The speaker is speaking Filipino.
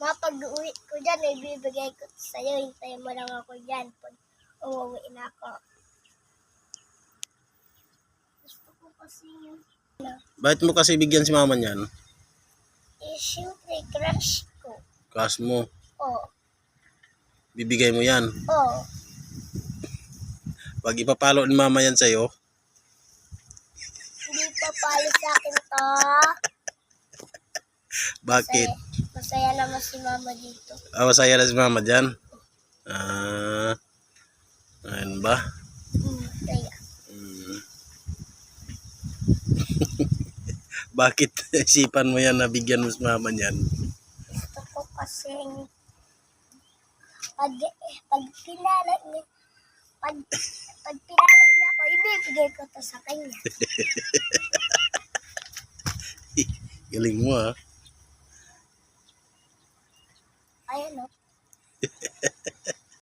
Mapag-uwi ko dyan, ibibigay ko sa'yo. Hintayin mo lang ako dyan pag umuwi na ako. Gusto ko kasi Bakit mo kasi bigyan si mama niyan? siyempre, crush ko. Crush mo. Oo. Bibigay mo yan. Oo. Pag ipapalo ni mama yan sa'yo, Hindi pa palo sa akin to. bakit? Masaya naman si mama dito. Masaya na si mama dyan? Ayun ba? Kaya. Bakit isipan mo yan na bigyan mo si mama niyan? Gusto ko kasi pag pinala niya, pag pinala niya ako, ibibigay ko to sa kanya. Galing mo, ha? Ayan o.